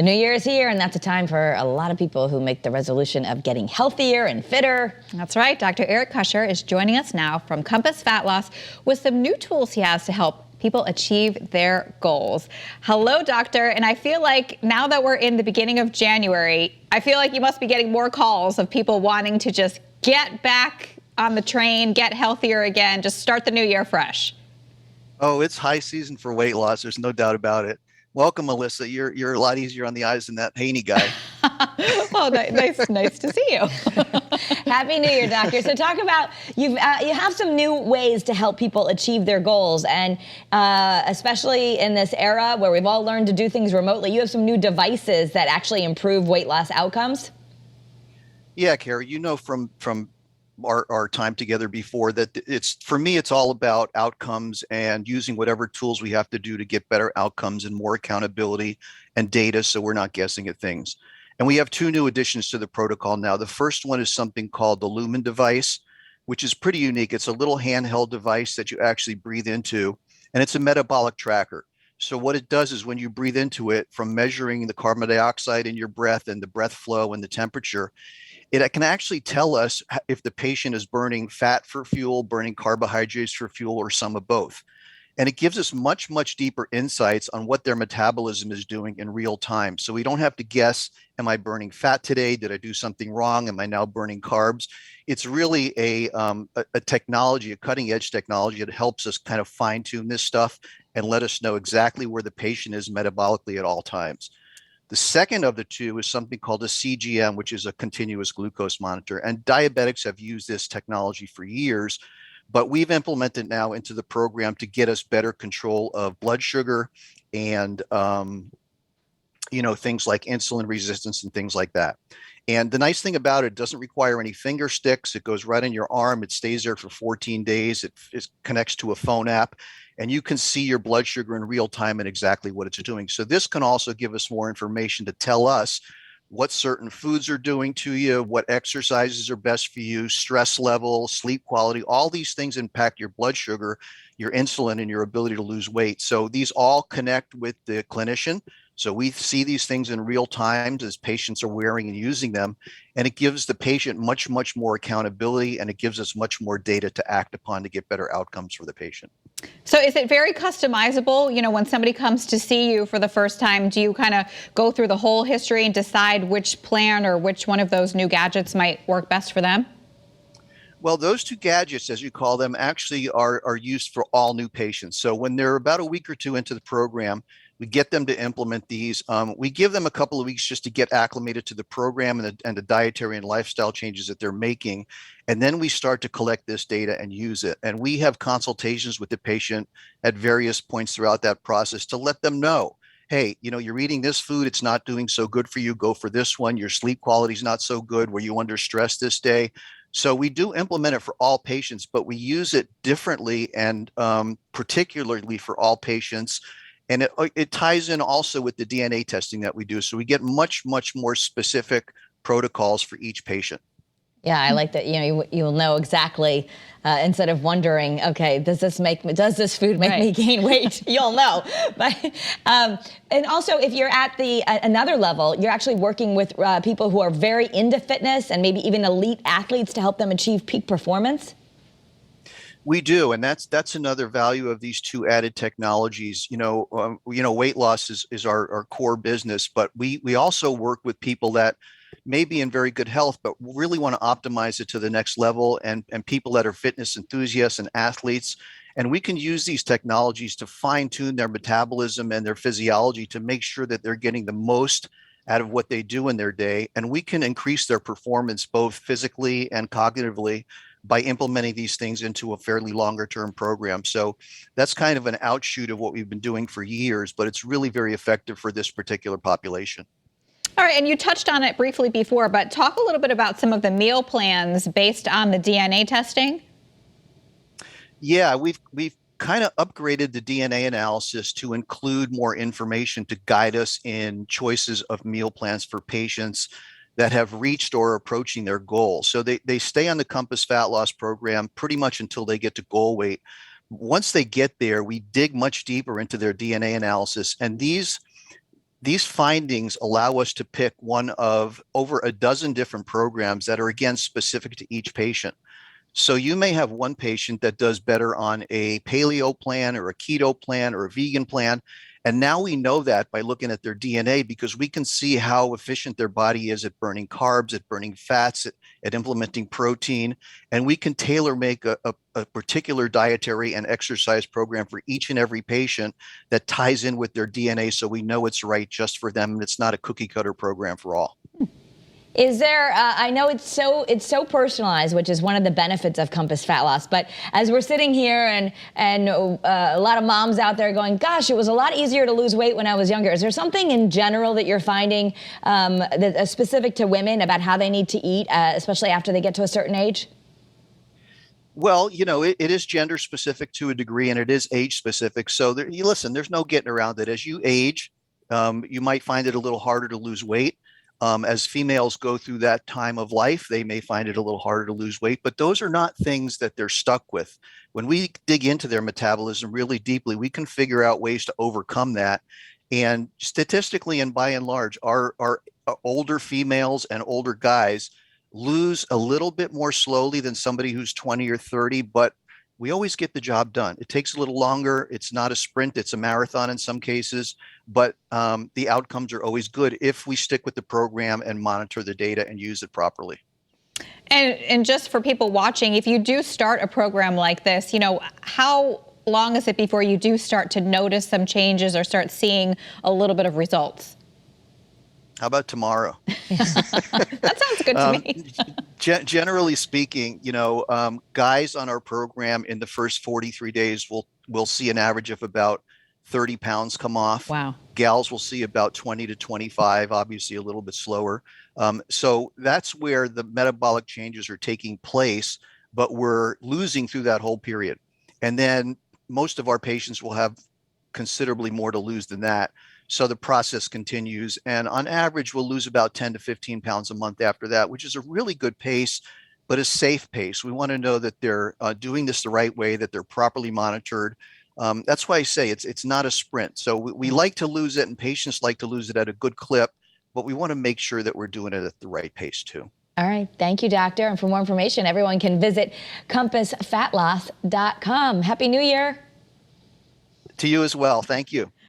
The new year is here, and that's a time for a lot of people who make the resolution of getting healthier and fitter. That's right. Dr. Eric Kusher is joining us now from Compass Fat Loss with some new tools he has to help people achieve their goals. Hello, doctor. And I feel like now that we're in the beginning of January, I feel like you must be getting more calls of people wanting to just get back on the train, get healthier again, just start the new year fresh. Oh, it's high season for weight loss. There's no doubt about it. Welcome, Melissa. You're a lot easier on the eyes than that Haney guy. Well, nice to see you. Happy New Year, doctor. So talk about, you have some new ways to help people achieve their goals, and especially in this era where we've all learned to do things remotely, you have some new devices that actually improve weight loss outcomes. Yeah, Carrie, you know from our time together before that for me, it's all about outcomes and using whatever tools we have to do to get better outcomes and more accountability and data, so we're not guessing at things. And we have two new additions to the protocol now. The first one is something called the Lumen device, which is pretty unique. It's a little handheld device that you actually breathe into, and it's a metabolic tracker. So what it does is when you breathe into it, from measuring the carbon dioxide in your breath and the breath flow and the temperature, it can actually tell us if the patient is burning fat for fuel, burning carbohydrates for fuel, or some of both. And it gives us much, much deeper insights on what their metabolism is doing in real time. So we don't have to guess, am I burning fat today? Did I do something wrong? Am I now burning carbs? It's really a technology, a cutting edge technology that helps us kind of fine tune this stuff and let us know exactly where the patient is metabolically at all times. The second of the two is something called a CGM, which is a continuous glucose monitor. And diabetics have used this technology for years, but we've implemented now into the program to get us better control of blood sugar and things like insulin resistance and things like that. And the nice thing about it doesn't require any finger sticks. It goes right in your arm. It stays there for 14 days. It connects to a phone app, and you can see your blood sugar in real time and exactly what it's doing. So this can also give us more information to tell us what certain foods are doing to you, what exercises are best for you, stress level, sleep quality. All these things impact your blood sugar, your insulin, and your ability to lose weight. So these all connect with the clinician. So we see these things in real time as patients are wearing and using them, and it gives the patient much, much more accountability, and it gives us much more data to act upon to get better outcomes for the patient. So is it very customizable? You know, when somebody comes to see you for the first time, do you kind of go through the whole history and decide which plan or which one of those new gadgets might work best for them? Well, those two gadgets, as you call them, actually are used for all new patients. So when they're about a week or two into the program, we get them to implement these. We give them a couple of weeks just to get acclimated to the program and the dietary and lifestyle changes that they're making. And then we start to collect this data and use it. And we have consultations with the patient at various points throughout that process to let them know, hey, you're eating this food, it's not doing so good for you, go for this one. Your sleep quality is not so good, were you under stress this day? So we do implement it for all patients, but we use it differently and particularly for all patients. And it ties in also with the DNA testing that we do. So we get much, much more specific protocols for each patient. Yeah, I like that. You'll know exactly instead of wondering, okay, does this food make me gain weight? You'll know. But and also, if you're at another level, you're actually working with people who are very into fitness and maybe even elite athletes to help them achieve peak performance. We do, and that's another value of these two added technologies. Weight loss is our core business, but we also work with people that may be in very good health, but really want to optimize it to the next level, and people that are fitness enthusiasts and athletes. And we can use these technologies to fine tune their metabolism and their physiology to make sure that they're getting the most out of what they do in their day. And we can increase their performance both physically and cognitively by implementing these things into a fairly longer term program. So that's kind of an outshoot of what we've been doing for years, but it's really very effective for this particular population. All right, and you touched on it briefly before, but talk a little bit about some of the meal plans based on the DNA testing. Yeah, we've kind of upgraded the DNA analysis to include more information to guide us in choices of meal plans for patients that have reached or are approaching their goal. So they stay on the Compass Fat Loss program pretty much until they get to goal weight. Once they get there, we dig much deeper into their DNA analysis, and these These findings allow us to pick one of over a dozen different programs that are, again, specific to each patient. So you may have one patient that does better on a paleo plan or a keto plan or a vegan plan. And now we know that by looking at their DNA, because we can see how efficient their body is at burning carbs, at burning fats, at implementing protein. And we can tailor make a particular dietary and exercise program for each and every patient that ties in with their DNA, so we know it's right just for them and it's not a cookie cutter program for all. Is there, I know it's so personalized, which is one of the benefits of Compass Fat Loss, but as we're sitting here and a lot of moms out there going, gosh, it was a lot easier to lose weight when I was younger. Is there something in general that you're finding that specific to women about how they need to eat, especially after they get to a certain age? Well, it is gender specific to a degree, and it is age specific. So listen, there's no getting around it. As you age, you might find it a little harder to lose weight. As females go through that time of life, they may find it a little harder to lose weight, but those are not things that they're stuck with. When we dig into their metabolism really deeply, we can figure out ways to overcome that. And statistically and by and large, our older females and older guys lose a little bit more slowly than somebody who's 20 or 30, but we always get the job done. It takes a little longer. It's not a sprint, it's a marathon in some cases, but the outcomes are always good if we stick with the program and monitor the data and use it properly. And just for people watching, if you do start a program like this, how long is it before you do start to notice some changes or start seeing a little bit of results? How about tomorrow? That sounds good to me. Generally speaking, guys on our program in the first 43 days will see an average of about 30 pounds come off. Wow. Gals will see about 20 to 25, obviously a little bit slower. So that's where the metabolic changes are taking place, but we're losing through that whole period. And then most of our patients will have considerably more to lose than that. So the process continues, and on average, we'll lose about 10 to 15 pounds a month after that, which is a really good pace, but a safe pace. We want to know that they're doing this the right way, that they're properly monitored. That's why I say it's not a sprint. So we like to lose it, and patients like to lose it at a good clip, but we want to make sure that we're doing it at the right pace too. All right. Thank you, doctor. And for more information, everyone can visit compassfatloss.com. Happy New Year. To you as well. Thank you.